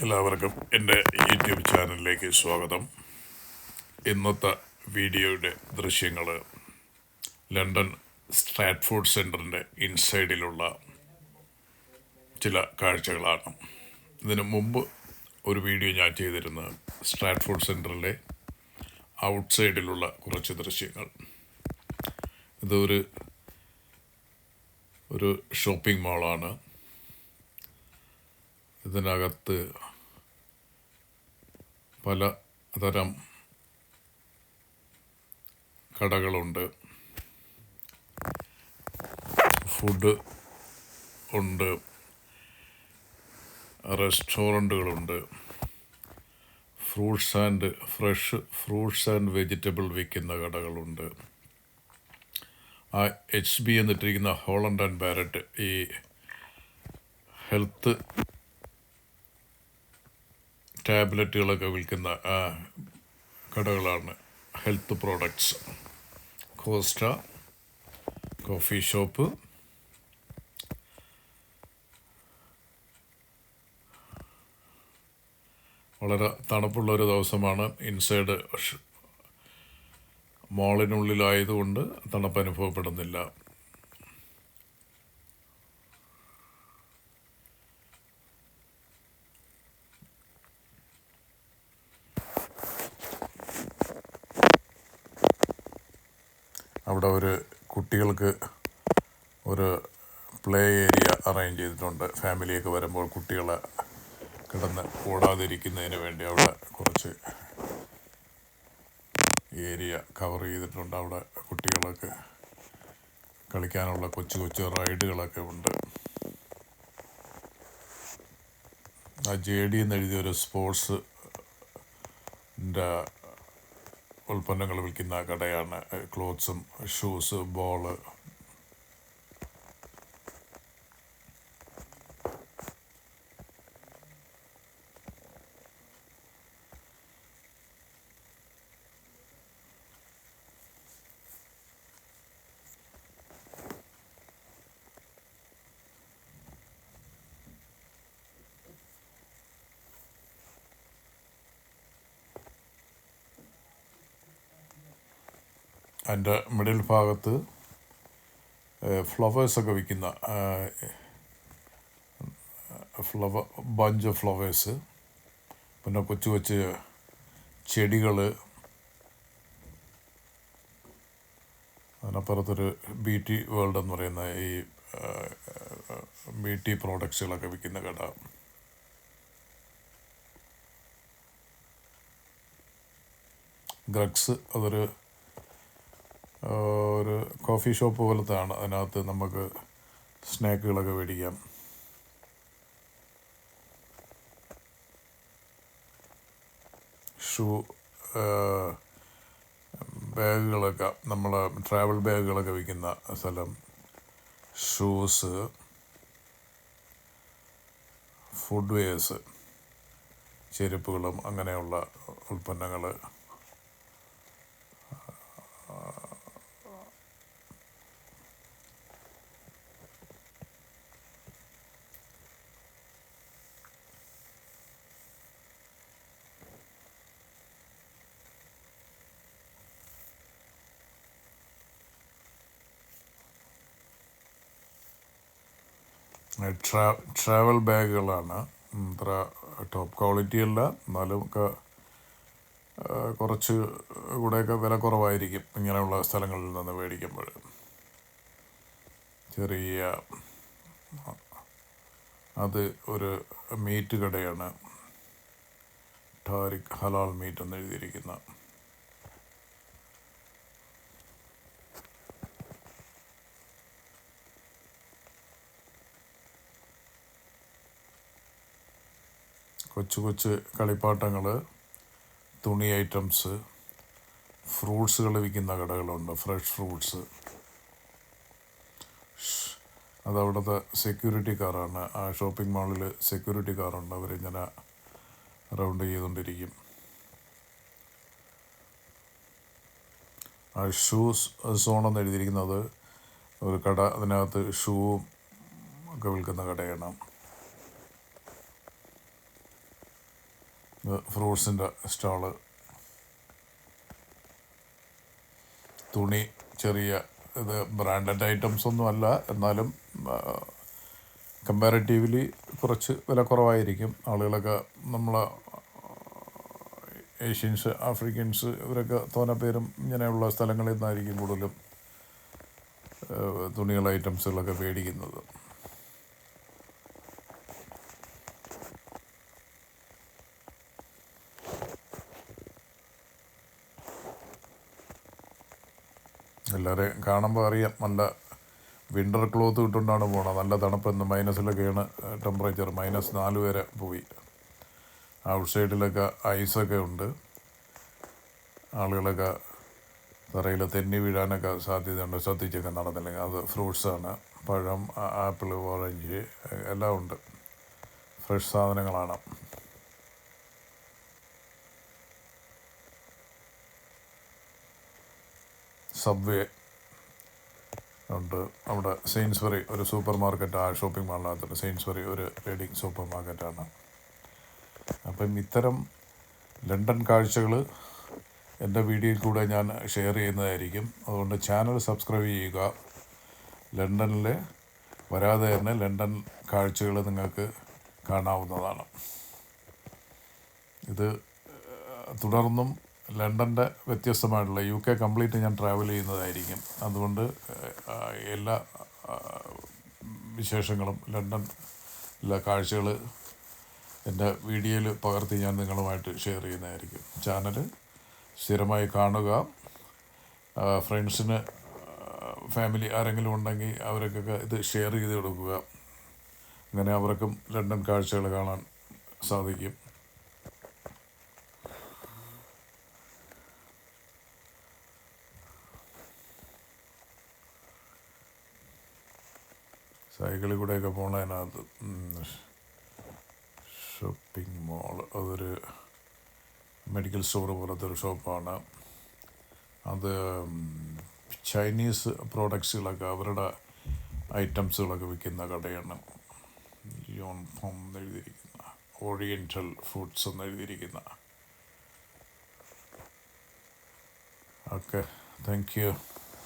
എല്ലാവർക്കും എൻ്റെ യൂട്യൂബ് ചാനലിലേക്ക് സ്വാഗതം. ഇന്നത്തെ വീഡിയോയുടെ ദൃശ്യങ്ങൾ ലണ്ടൻ സ്ട്രാറ്റ്ഫോർഡ് സെൻറ്ററിൻ്റെ ഇൻസൈഡിലുള്ള ചില കാഴ്ചകളാണ്. ഇതിനു മുമ്പ് ഒരു വീഡിയോ ഞാൻ ചെയ്തിരുന്നത് സ്ട്രാറ്റ്ഫോർഡ് സെൻറ്ററിലെ ഔട്ട്സൈഡിലുള്ള കുറച്ച് ദൃശ്യങ്ങൾ. ഇതൊരു ഷോപ്പിംഗ് മാളാണ്. ഇതിനകത്ത് പലതരം കടകളുണ്ട്. ഫുഡ് ഉണ്ട്, റെസ്റ്റോറൻറ്റുകളുണ്ട്, ഫ്രഷ് ഫ്രൂട്ട്സ് ആൻഡ് വെജിറ്റബിൾ വിൽക്കുന്ന കടകളുണ്ട്. ആ HB എന്നിട്ടിരിക്കുന്ന ഹോളണ്ട് ആൻഡ് ബാരറ്റ് ഈ ഹെൽത്ത് ടാബ്ലറ്റുകളൊക്കെ വിൽക്കുന്ന കടകളാണ്. Health products. Costa coffee shop, വളരെ തണുപ്പുള്ള ഒരു ദിവസമാണ്. ഇൻസൈഡ് മാളിനുള്ളിലായതുകൊണ്ട് തണുപ്പ് അനുഭവപ്പെടുന്നില്ല. അവിടെ കുട്ടികൾക്ക് ഒരു പ്ലേ ഏരിയ അറേഞ്ച് ചെയ്തിട്ടുണ്ട്. ഫാമിലിയൊക്കെ വരുമ്പോൾ കുട്ടികളെ കിടന്ന് ഓടാതിരിക്കുന്നതിന് വേണ്ടി അവിടെ കുറച്ച് ഏരിയ കവർ ചെയ്തിട്ടുണ്ട്. അവിടെ കുട്ടികൾക്ക് കളിക്കാനുള്ള കൊച്ചു കൊച്ചു റൈഡുകളൊക്കെ ഉണ്ട്. ആ JD എന്നെഴുതിയൊരു സ്പോർട്സിൻ്റെ ഉൽപ്പന്നങ്ങൾ വിൽക്കുന്ന കടയാണ്. ക്ലോത്ത്സും ഷൂസ്, ബോള്. അതിൻ്റെ മിഡിൽ ഭാഗത്ത് ഫ്ലവേഴ്സൊക്കെ വിൽക്കുന്ന ബഞ്ച് ഓഫ് ഫ്ലവേഴ്സ്, പിന്നെ കൊച്ചു കൊച്ചു ചെടികൾ. അതിനപ്പുറത്തൊരു BT വേൾഡ് എന്ന് പറയുന്ന ഈ BT പ്രോഡക്ട്സുകളൊക്കെ വിൽക്കുന്ന കട. ഗ്രഗ്സ് അതൊരു കോഫി ഷോപ്പ് പോലത്താണ്. അതിനകത്ത് നമുക്ക് സ്നാക്കുകളൊക്കെ മേടിക്കാം. ബാഗുകളൊക്കെ, നമ്മൾ ട്രാവൽ ബാഗുകളൊക്കെ വിൽക്കുന്ന സ്ഥലം. ഷൂസ്, ഫുഡ് വെയേഴ്സ്, ചെരുപ്പുകളും അങ്ങനെയുള്ള ഉൽപ്പന്നങ്ങൾ. ട്രാവൽ ബാഗുകളാണ്. അത്ര ടോപ്പ് ക്വാളിറ്റി അല്ല, എന്നാലും കുറച്ച് കൂടെയൊക്കെ വില കുറവായിരിക്കും ഇങ്ങനെയുള്ള സ്ഥലങ്ങളിൽ നിന്ന് മേടിക്കുമ്പോൾ. ചെറിയ അത് ഒരു മീറ്റ് കടയാണ്. ടാരിഖ് ഹലാൽ മീറ്റ് എന്ന് എഴുതിയിരിക്കുന്ന. കൊച്ചു കൊച്ചു കളിപ്പാട്ടങ്ങൾ, തുണി ഐറ്റംസ്, ഫ്രൂട്ട്സുകൾ വിൽക്കുന്ന കടകളുണ്ട്. Fresh fruits. അതവിടുത്തെ സെക്യൂരിറ്റി കാറാണ്. ആ ഷോപ്പിംഗ് മാളിൽ സെക്യൂരിറ്റി കാറുണ്ട്. അവരിങ്ങനെ റൗണ്ട് ചെയ്തുകൊണ്ടിരിക്കും. ആ ഷൂസ് സോണെന്ന് എഴുതിയിരിക്കുന്നത് ഒരു കട. അതിനകത്ത് ഷൂവും ഒക്കെ വിൽക്കുന്ന കടയാണ്. ഫ്രൂട്ട്സിൻ്റെ സ്റ്റാള്, തുണി, ചെറിയ ഇത് ബ്രാൻഡഡ് ഐറ്റംസ് ഒന്നും അല്ല, എന്നാലും കമ്പാരിറ്റീവ്ലി കുറച്ച് വില കുറവായിരിക്കും. ആളുകളൊക്കെ നമ്മളെ ഏഷ്യൻസ്, ആഫ്രിക്കൻസ് ഇവരൊക്കെ തോനെ പേരും ഇങ്ങനെയുള്ള സ്ഥലങ്ങളിൽ നിന്നായിരിക്കും കൂടുതലും തുണികൾ ഐറ്റംസുകളൊക്കെ മേടിക്കുന്നത്. എല്ലാവരെയും കാണുമ്പോൾ അറിയാം, നല്ല വിൻ്റർ ക്ലോത്ത് ഇട്ടുകൊണ്ടാണ് പോണത്. നല്ല തണുപ്പെന്ന്, മൈനസിലൊക്കെയാണ് ടെമ്പറേച്ചർ, -4 വരെ പോയി. ഔട്ട് സൈഡിലൊക്കെ ഐസൊക്കെ ഉണ്ട്. ആളുകളൊക്കെ തറയിൽ തെന്നി വീഴാനൊക്കെ സാധ്യതയുണ്ട്, ശ്രദ്ധിച്ചൊക്കെ നടന്നില്ലെങ്കിൽ. അത് ഫ്രൂട്ട്സാണ്, പഴം, ആപ്പിൾ, ഓറഞ്ച് എല്ലാം ഉണ്ട്. ഫ്രഷ് സാധനങ്ങളാണ്. സബ്വേ ഉണ്ട് അവിടെ. സെയിൻസ്ബറി ഒരു സൂപ്പർ മാർക്കറ്റ്, ആ ഷോപ്പിംഗ് മാളിനകത്തുണ്ട്. സെയിൻസ്ബറി ഒരു ലീഡിങ് സൂപ്പർ മാർക്കറ്റാണ്. അപ്പം ഇത്തരം ലണ്ടൻ കാഴ്ചകൾ എൻ്റെ വീഡിയോയിൽ കൂടെ ഞാൻ ഷെയർ ചെയ്യുന്നതായിരിക്കും. അതുകൊണ്ട് ചാനൽ സബ്സ്ക്രൈബ് ചെയ്യുക. ലണ്ടനിൽ വരാതെ തന്നെ ലണ്ടൻ കാഴ്ചകൾ നിങ്ങൾക്ക് കാണാവുന്നതാണ്. ഇത് തുടർന്നും ലണ്ടൻ്റെ വ്യത്യസ്തമായിട്ടുള്ള UK കംപ്ലീറ്റ് ഞാൻ ട്രാവൽ ചെയ്യുന്നതായിരിക്കും. അതുകൊണ്ട് എല്ലാ വിശേഷങ്ങളും, ലണ്ടനിലെ കാഴ്ചകൾ എൻ്റെ വീഡിയോയിൽ പകർത്തി ഞാൻ നിങ്ങളുമായിട്ട് ഷെയർ ചെയ്യുന്നതായിരിക്കും. ചാനൽ സ്ഥിരമായി കാണുക. ഫ്രണ്ട്സിന്, ഫാമിലി ആരെങ്കിലും ഉണ്ടെങ്കിൽ അവർക്കൊക്കെ ഇത് ഷെയർ ചെയ്ത് കൊടുക്കുക. അങ്ങനെ അവർക്കും ലണ്ടൻ കാഴ്ചകൾ കാണാൻ സാധിക്കും. സൈക്കിളിൽ കൂടെയൊക്കെ പോണതിനകത്ത് ഷോപ്പിംഗ് മോൾ, അതൊരു മെഡിക്കൽ സ്റ്റോർ പോലത്തെ ഒരു ഷോപ്പാണ്. അത് ചൈനീസ് പ്രോഡക്ട്സുകളൊക്കെ, അവരുടെ ഐറ്റംസുകളൊക്കെ വിൽക്കുന്ന കടയാണ്. യോൺ ഫോം എന്നെഴുതിയിരിക്കുന്ന, ഓറിയൻ്റൽ ഫുഡ്സ് എന്നെഴുതിയിരിക്കുന്ന. Okay, thank U.